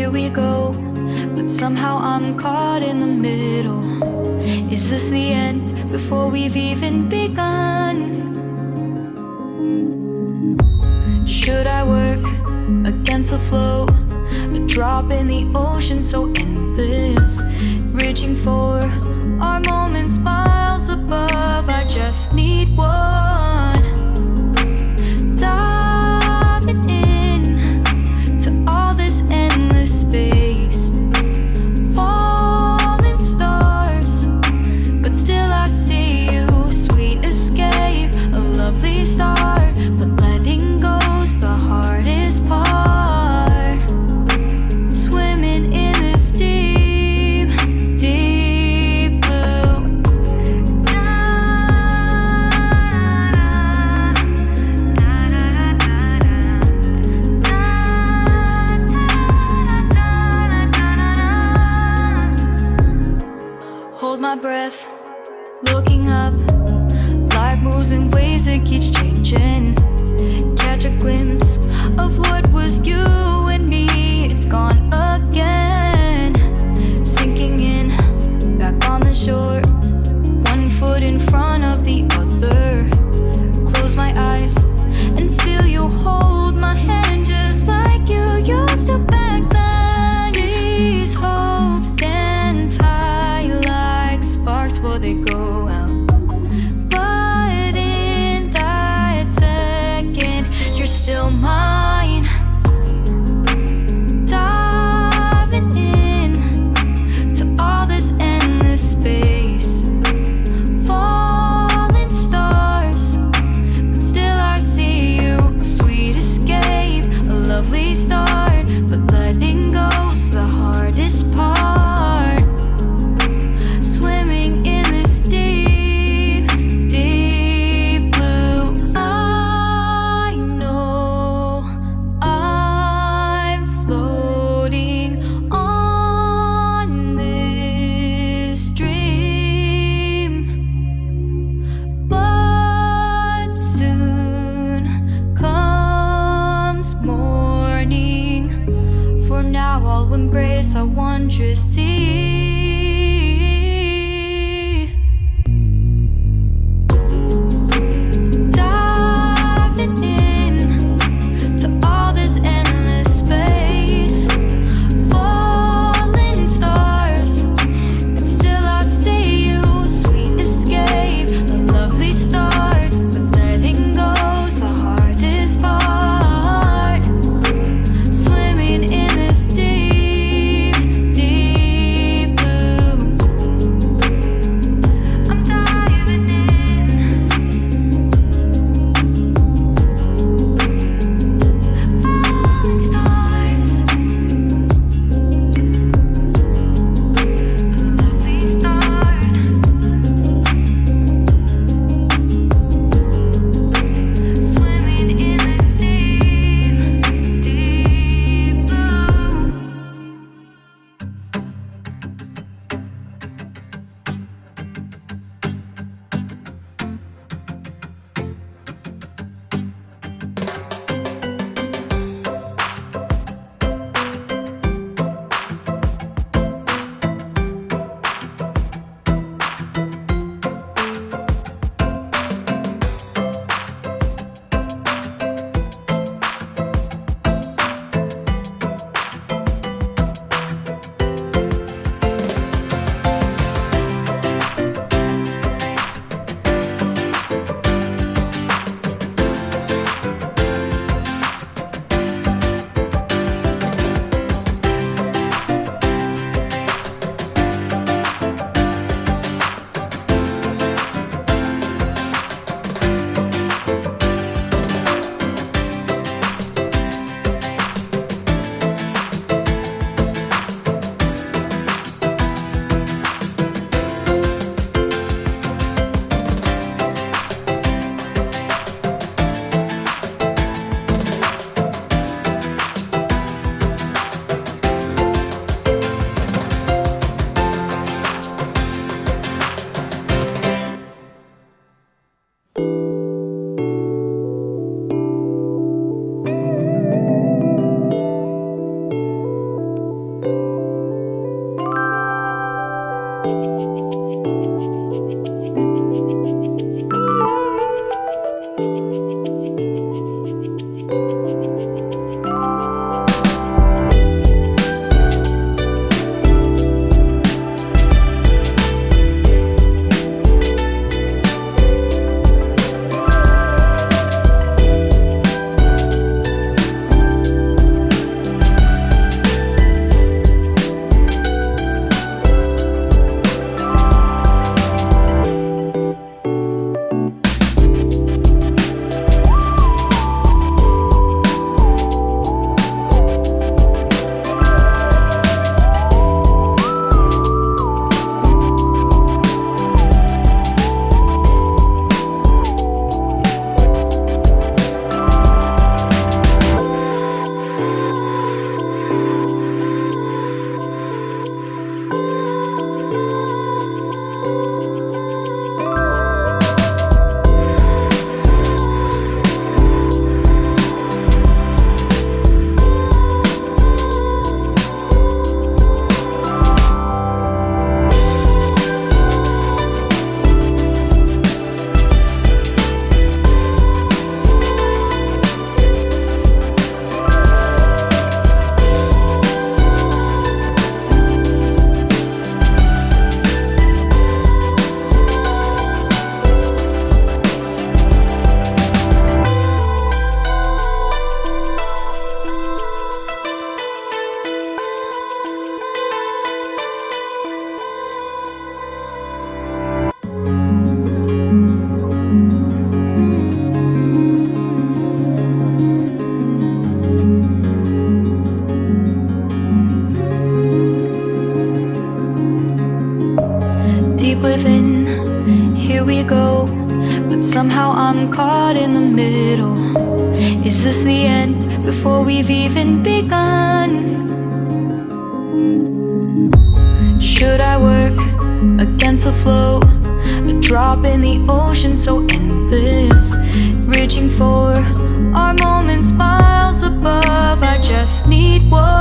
here we go, but somehow I'm caught in the middle. Is this the end before we've even begun? Should I work against the flow? A drop in the ocean so endless, reaching for our moments miles above. I just need one, diving in to all this endless space, falling stars, but still I see you. Sweet escape, a lovely start, but letting go's the hardest part. Swimming in this deep, deep blue. Hold my breath, looking up. Life moves in waves, it keeps changing. Catch a glimpse of what was you and me. It's gone again, sinking in, back on the shore. One foot in front of the other. Close my eyes and feel you hold my hand just like you used to back then. These hopes dance high like sparks before they go out. But in that second, you're still mine. Diving in to all this endless space, falling stars, but still I see you. Sweet escape, a lovely start, but letting go's the hardest part. Swimming in this deep, deep blue. I know I'm floating on this dream, but soon comes morning. For now I'll embrace our wondrous sea. Diving in to all this endless space, falling stars, but still I see you. Sweet escape, a lovely start, but letting go's the hardest part. Swimming in this deep, deep blue. I'm caught in the middle. Is this the end before we've even begun? Should I work against the flow? A drop in the ocean so endless, reaching for our moments miles above. I just need one